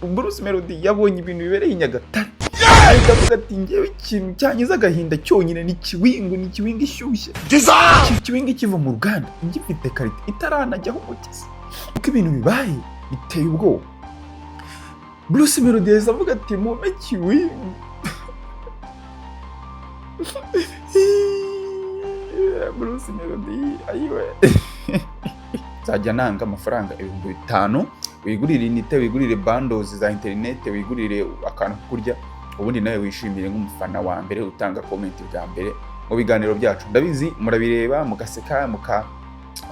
Bruce Melody yabonye ibintu bibereye i Nyagatare ahita avuga ati ngewe ikintu cyanyiza agahinda cyonyine ni kiwingu ishyushye kiwingu kiva mu ruganda ngifite karite itaranajyaho umugezi uko ibintu bibaye biteye ubwoba. Bruce Melody yahise avuga ati mume kiwingu Bruce Melody ayiwe nzajya nanga amafaranga 5,000 wigurire inite, wigurire bundles za internet, wigurire akantu kurya, ubundi nawe wishimire nk'umufana wa mbere utanga comment bwa mbere mu biganiro byacu. Ndabizi murabireba mugaseka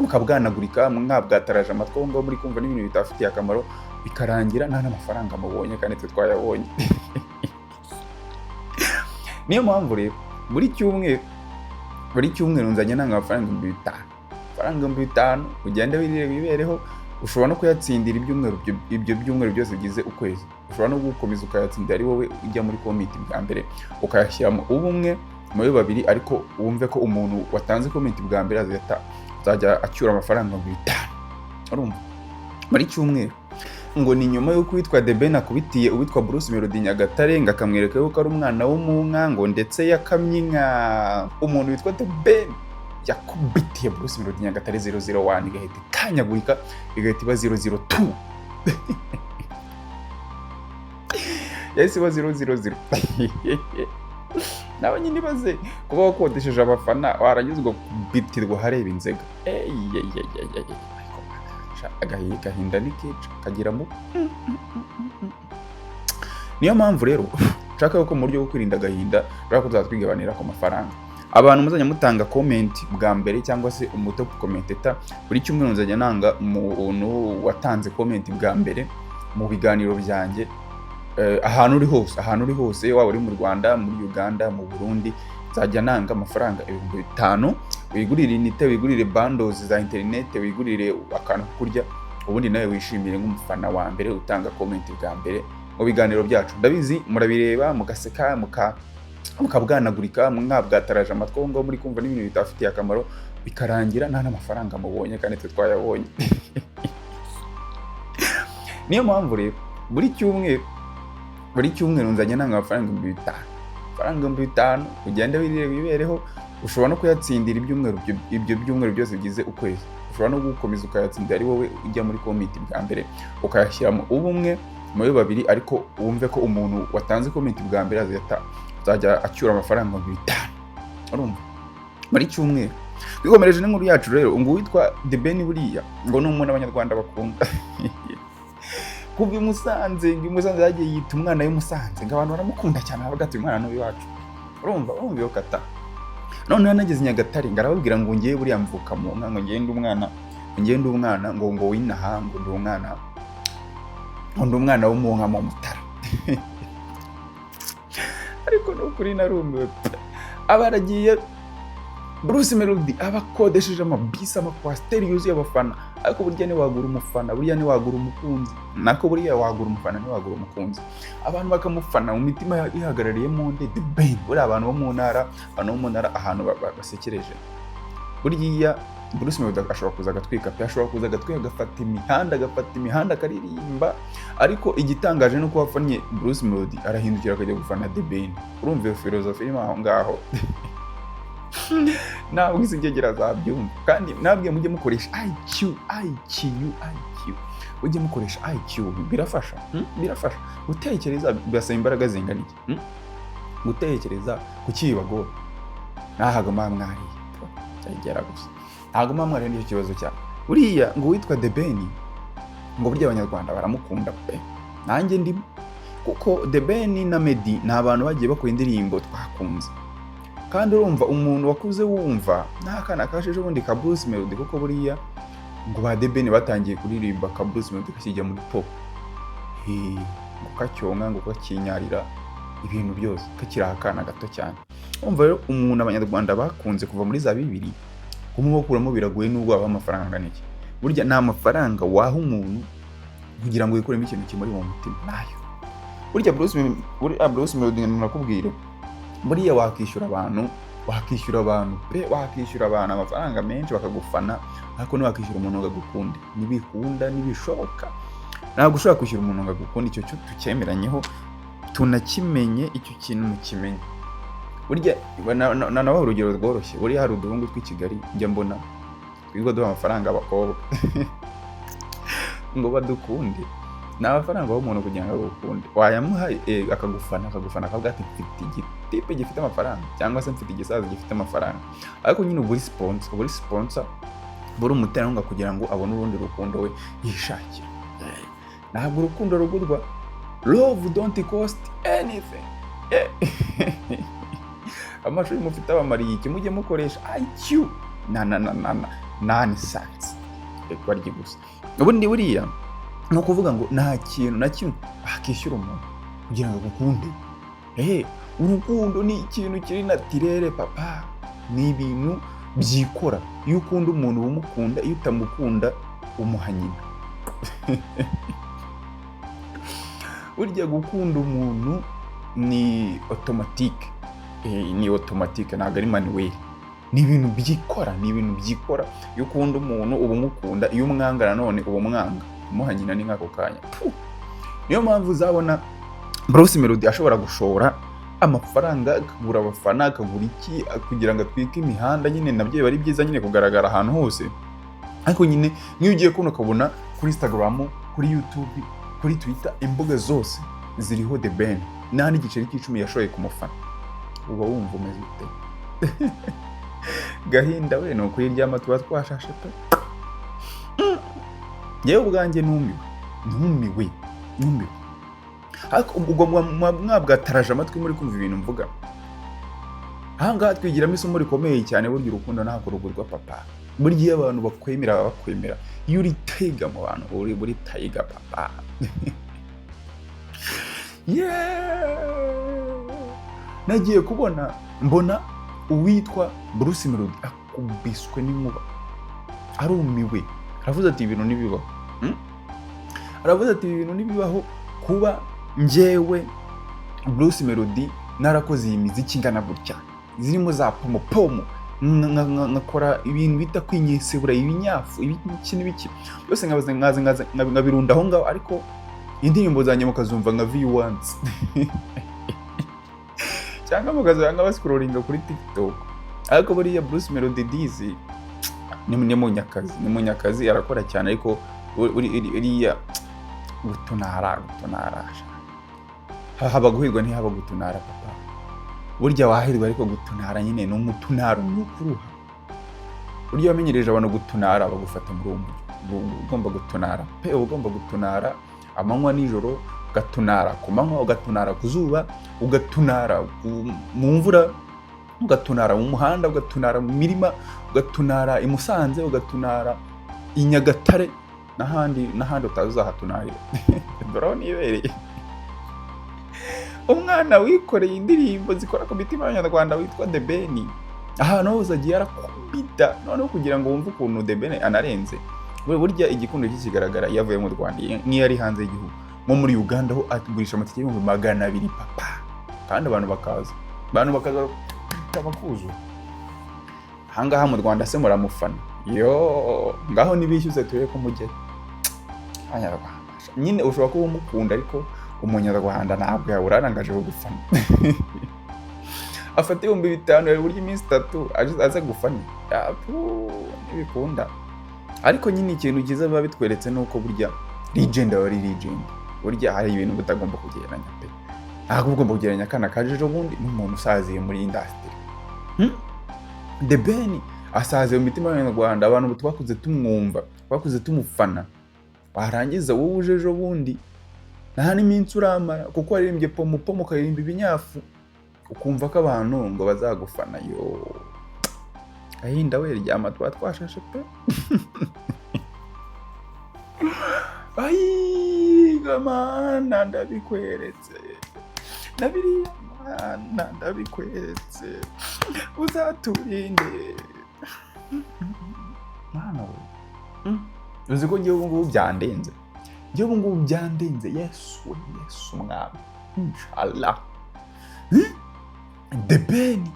mukabwanagurika mwabwataraje amatwi ngo muri kumva n'ibintu bitafitiye akamaro bikarangira nta n'amafaranga mubonye kandi twe twayabonye. Niyo mpamvu rero buri cyumweru nzanye nanga amafaranga 5,000 ugende wibereho. Ushobora no kuyatsindira ibyo byumweru byose bigize ukwezi. Ushobora no gukomeza ukayatsindira ari wowe ujya muri comment bwa mbere ukayashyiramo ubumwe muri babiri, ariko wumve ko umuntu watanze comment bwa mbere azajya acyura amafaranga 5,000 urumva muri cyumweru. Ngo ni nyuma yo kwitwa The Ben akubitiye uwitwa Bruce Melody Nyagatare ngakamwereka yuko ari umwana wo mu nka ngo ndetse yakamye inka. Umuntu witwa The Ben yakubitiye Bruce Melody Nyagatare 001 igahita kanyagurika igahita iba 002 yahise iba 000 nawe nyine baze kuba wakodesheje abafana waranyuzwa kubitirwa hareba inzega. Agahinda n'ikica kagiramo. Niyo mpamvu rero nshaka ko mu buryo bwo kwirinda agahinda rero ko tuzatwigabanira ku mafaranga. Abantu muzajya mutanga comment bwa mbere cyangwa se umuto commentator buri cyumweru nzajya nanga umuntu watanze comment bwa mbere mu biganiro byanjye ahantu uri hose waba uri mu Rwanda, muri Uganda, mu Burundi, nzajya nanga amafaranga 5,000 wigurire inite, wigurire bundles za internet, wigurire akantu kurya, ubundi nawe wishimire nk'umufana wa mbere utanga comment bwa mbere mu biganiro byacu. Ndabizi murabireba mugaseka mukabwanagurika mwabwataraje amatwi ngo muri kumva n'ibintu bitafitiye akamaro bikarangira nta n'amafaranga mubonye kandi twe twayabonye. Niyo mpamvu rero buri cyumweru nzanye nanga amafaranga 5,000 ugende wibereho. Ushobora no kuyatsindira ibyo byumweru byose bigize ukwezi. Ushobora no gukomeza ukayatsindira ari wowe ujya muri comment bwa mbere ukayashyiramo ubumwe muri babiri, ariko wumve ko umuntu watanze comment bwa mbere azajya acyura amafaranga 5,000 urumva muri cyumweru. Twikomereje n'inkuru yacu rero ngo witwa The Ben buriya ngo n'umuntu abanyarwanda bakunda kuva i Musanze yagiye yita umwana w'Umusanze ngo abantu baramukunda cyane abagatuye umwana n'uyu wacu urumva iyo kata. None yanageze Nyagatare ngarababwira ngo ngiye buriya mvuka mu nka ngo ngende umwana ngo winaha ngo ndi umwana wo mu nka mu Mutara. Ariko no kuri narumiwe abaragiye Bruce Melody abakodesheje amabisi amakwasiteri yuzuye abafana, ariko burya ni wagura umufana, burya ni wagura umukunzi, nako burya wagura umufana ni wagura umukunzi. Abantu bakamufana mu mitima ihagarariye mu nde The Ben. Buri abantu bo mu ntara ahantu basekereje. Burya Bruce Melody ashobora kuza agatwika pe, ashobora kuza agatwika agafata imihanda akaririmba, ariko igitangaje no kuba afanye Bruce Melody arahindukira akajya gufana The Ben. Urumva filozofi irimo aho ngaho. Ntabwo izigegera zabyumva, kandi nabwiye mujye mukoresha IQ. Ujye mukoresha IQ birafasha. Gutekereza birasaba imbaraga zingana iki? Gutekereza kukibago nahaga mwariye cyagera gusa ntago mwariye n'icyo kibazo cya buriya ngo witwa The Ben ngo burya abanyarwanda baramukunda pe, nanjye ndimo, kuko The Ben na Meddy ni abantu bagiye bakora indirimbo twakunze. Kandi urumva umuntu wakuze wumva n'akana kasheje ubundi ka Bruce Melody, kuko buriya ngo ba The Ben batangiye kuririmba ka Bruce Melody kasijya muri pop ngo kacyonga ngo kakinyarira ibintu byose kakiri akana gato cyane. Urumva rero umuntu abanyarwanda bakunze kuva muri za 2000 kumukuramo biragoye n'ubwo aba amafaranga niki. Burya nta mafaranga waha umuntu kugira ngo yikoremo ikintu kimuri mu mutima nayo. Burya Bruce Melody nakubwira buriya wakishyura abantu amafaranga menshi bakagufana, ariko niwakishyura umuntu agagukunda nibikunda nibishoboka ntabwo ushobora kwishyura umuntu ngo agukunda. Icyo cyo tucyemeranyeho, tunakimenye, icyo kintu mukimenye. Burya nabaho urugero rworoshye. Buriya hari uduhungu tw'i Kigali njya mbona twirirwa duha amafaranga abakobwa ngo badukunde. Ni amafaranga w'umuntu kugira ngo agukunde. Wayamuha akagufana akavuga ati mfite igitipe gifite amafaranga, cyangwa se mfite igisaza gifite amafaranga. Ariko nyine uba uri sponsor, buri umuterankunga kugira ngo abone urundi rukundo we yishakira. Ntabwo urukundo rugurwa. Love don't cost anything. Amashuri mufite abamariye iki? Mujye mukoresha IQ nani science baryi gusa. Ubundi buriya ni ukuvuga ngo nta kintu na kimwe wakishyura umuntu kugira ngo agukunde. Urukundo ni ikintu kiri natirere papa, ni ibintu byikora. Iyo ukunda umuntu umukunda, iyo utamukunda umuha nyina. Burya gukunda umuntu ni automatique, ntabwo ari manuel. Ni ibintu byikora. Iyo ukunda umuntu uba umukunda, iyo umwanga nanone uba umwanga. Umuha nyina ni nk'ako kanya. Niyo mpamvu uzabona Bruce Melody ashobora gushora amafaranga akagura abafana, akagura iki kugira ngo atwike imihanda. Nyine nabyo bari byiza nyine kugaragara ahantu hose. Ariko nyine niyo ugiye kubona ukabona kuri Instagram, kuri YouTube, kuri Twitter, imbuga zose ziriho The Ben nta n'igiceri cy'icumi yashoye ku mufana, uba wumva umeze ute? Gahinda we, ni ukuyiryama tuba twashashe pe. Yewe ubwanjye numiwe. Ariko ubwo mwabwataraje amatwi muri kumva ibintu mvuga. Ahangaha twigiramo isomo rikomeye cyane. Burya urukundo ntabwo rugurwa papa. Burya iyo abantu bakwemera, iyo uri taiga mu bantu uri taiga papa. Nagiye mbona uwitwa Bruce Melody akubiswe n'inkuba, arumiwe. Aravuze ati ibintu nibibaho kuba njyewe Bruce Melody narakoze iyi miziki ingana gutya, zirimo za pomo nkakora ibintu bita kwinyesebura, ibinyafu, ibiki n'ibiki byose nkabirunda aho ngaho. Ariko indirimbo zanjye mukazumva nka V1s cyangwa mukazanga bascrollinga kuri TikTok. Ariko buriya Bruce Melody dizi ni munyakazi arakora cyane. Ariko uriya gutunara haba guhirwa ntihaba gutunara papa. Burya wahirwa, ariko gutunara nyine ni umutunaro n'ukuruha. Burya wamenyereje abantu gutunara bagufata muri uwo mujyi. Ugomba gutunara pe, ugomba gutunara amanywa nijoro, ugatunara ku manywa, ugatunara ku zuba, ugatunara mu mvura, ugatunara mu muhanda, ugatunara mu mirima, ugatunara i Musanze, ugatunara i Nyagatare n'ahandi utazahatunarira. Dore nibereye umwana wikoreye indirimbo zikora ku mitima y'Abanyarwanda witwa The Ben. Ahantu hose agiye arakubita, noneho kugira ngo wumve ukuntu The Ben anarenze. Burya igikundo kikigaragara iyo avuye mu Rwanda, niyo ari hanze y'igihugu, nko muri Uganda ho atugurisha amatike y'ibihumbi 200 papa, kandi abantu bakaza bakuzura. Ahangaha mu Rwanda se muramufana? Ngaho nibishyuze turebe ko mujye. Abanyarwanda nyine ushobora kuba umukunda, ariko umunyarwanda ntabwo yawurangaje gufana. Afata 5,000 burya iminsi 3 aze gufana ntibikunda. Ariko nyine ikintu cyiza biba bitweretse nuko burya legend aba ari legend. Burya hari ibintu bitagomba kugereranya pe. Ntabwo ugomba kugereranya akana kajeje ubundi n'umuntu usaziye muri industry. The Ben asaziye mu mitima y'Abanyarwanda, abantu twakuze tumwumva, twakuze tumufana. Warangiza wowe ujeje ubundi nta n'iminsi uramara, kuko waririmbye pomo ukaririmba ibinyafu, ukumva ko abantu ngo bazagufana. Gahinda we, ryama tuba twashashe pe. Gamana ndabikweretse, nabiriya mana ndabikweretse, uzaturinde mana we. Uzi ko ngewe ubu ngubu byandenze. Yesu mwami, inshallah. The Ben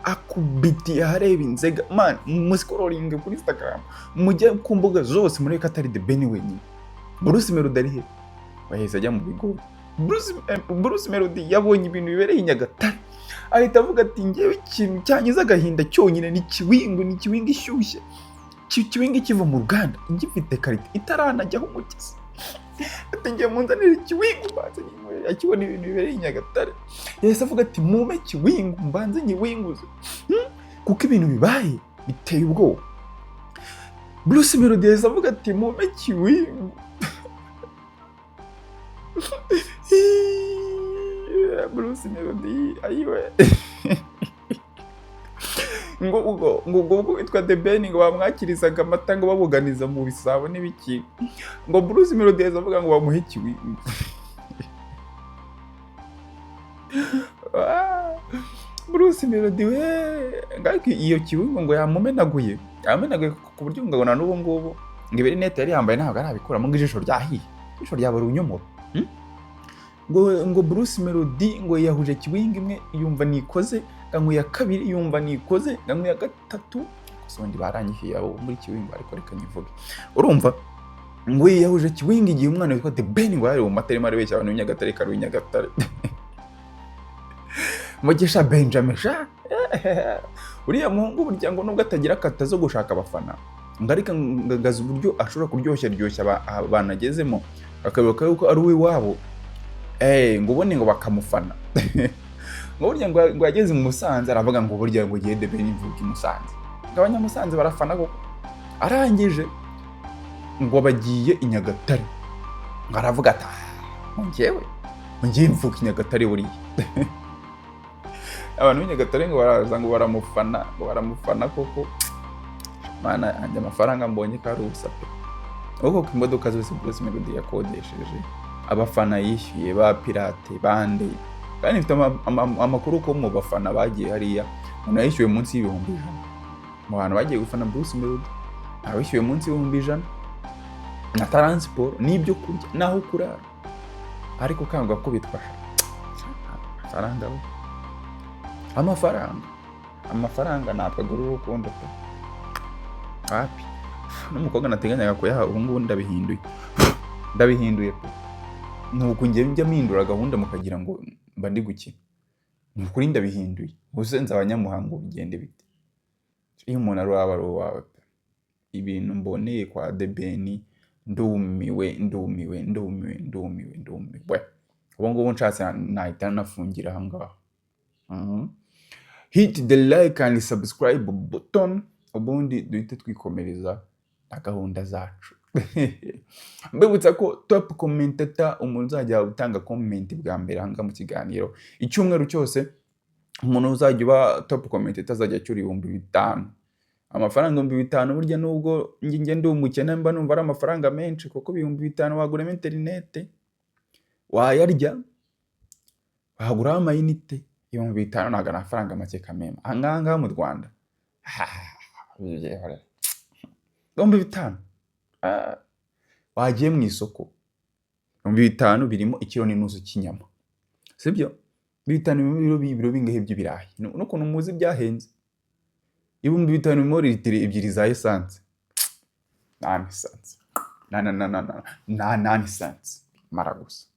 akubitiye ahareba inzega man, muscrolling kuri Instagram, mujye ku mbuga zose mureka atari The Ben wenyine. Bruce Melody ari he? Wahise ajya mu bigori. Bruce Melody yabonye ibintu bibereye i Nyagatare ahita avuga ati ngewe ikintu cyangiza agahinda cyonyine ni kiwingu ishyushye, kiwingu kiva mu ruganda igifite karite itaranajyaho umugezi, ati ngiye munzanire kiwingu mbanze nyinywere, akibona ibintu bibereye i Nyagatare yahise avuga ati mume kiwingu mbanze nyiwinguze kuko ibintu bibaye biteye ubwoba. Bruce Melody yahise avuga ati mume kiwingu. Bruce Melody ayiwe ngo witwa The Ben ngo bamwakirizaga amata ngo babuganiza mu bisabo n'ibiki, ngo Bruce Melody yahise avuga ngo bamuhe kiwingu. Bruce Melody we ngaki iyo kiwingu ngo yamumenaguye ku buryo ngo na n'ubu ngubu ngo iberinete yari yambaye ntabwo arabikuramo ngo ijisho ryahiye, ijisho ryabara unyomoro. ngo Bruce Melody ngo yahuje kiwingu imwe yumva nikoze, ngo ya kabiri yumva nikoze, ngo ya gatatu sondi baranyihiye abo muri kiwingu ariko reka nyivuge. Urumva ngo yahuje kiwingu igihe umwana witwa The Ben ngo yari mu materima ari beshya abantu b'Inyagatare karu Nyagatare. Mugisha Benjamin sha uriya muhungu burya ngo nubwo atagira kata zo gushaka abafana ngo ariko ngagaza uburyo ashobora kuryoshya abantu agezemo akabibuka yuko ari we wabo ngo ubone ngo bakamufana. Ngo burya ngo yageze mu Musanze aravuga ngo burya ngo giye The Ben mvuki Musanze, ngo abanyamusanze barafana koko. Arangije ngo bagiye i Nyagatare ngo aravuga ati ngewe ngiye mvuka i Nyagatare buriya. Abantu b'Inyagatare ngo baraza ngo baramufana koko. Mana anje amafaranga mbonye kari ubusape uko imodoka zose Bruce Melody yakodesheje, abafana yishyuye ba pirate bande, kandi mfite amakuru ko mu bafana bagiye hariya umuntu yishyuye munsi y'ibihumbi 100 mu bantu bagiye gufana Bruce Melody, abishyuye munsi y'ibihumbi 100 na transport n'ibyo kurya naho kurara, ariko kangwa ko bitwasha amafaranga napagura urukundo pe happy n'umukobwa nateganyaga ko yaha ubu ndabihinduye pe nuko njya mpindura gahunda mukagira ngo mba ndi gukina, nukuri ndabihinduye uzenza abanyamuhango bigende bite. Iyo umuntu ari wawe pe ibintu mboneye kwa The Ben ndumiwe ubu ngubu nshatse nahita nafungira ahangaha. Hit the like and subscribe button ubundi duhite twikomereza na gahunda zacu. Mbibutsa ko top commentator umuntu uzajya utanga comment bwa mbere hanga mu kiganiro icyumweru cyose, umuntu uzajya uba top commentator azajya cyuri 5,000 amafaranga 5,000. Burya nubwo nge ndi umukene mba numva ari amafaranga menshi kuko 5,000 wagura internet wayarya wagura amayinite 5,000 ntago amafaranga make kamema anganga mu Rwanda. 5,000 wagiye mu isoko 5,000 birimo ikiro n'inusu cy'inyama, sibyo? 5,000 ibiro bingahe by'ibirayi n'ukuntu muzi byahenze. 5,000 birimo litiro 2 za essence, nani essence mara gusa.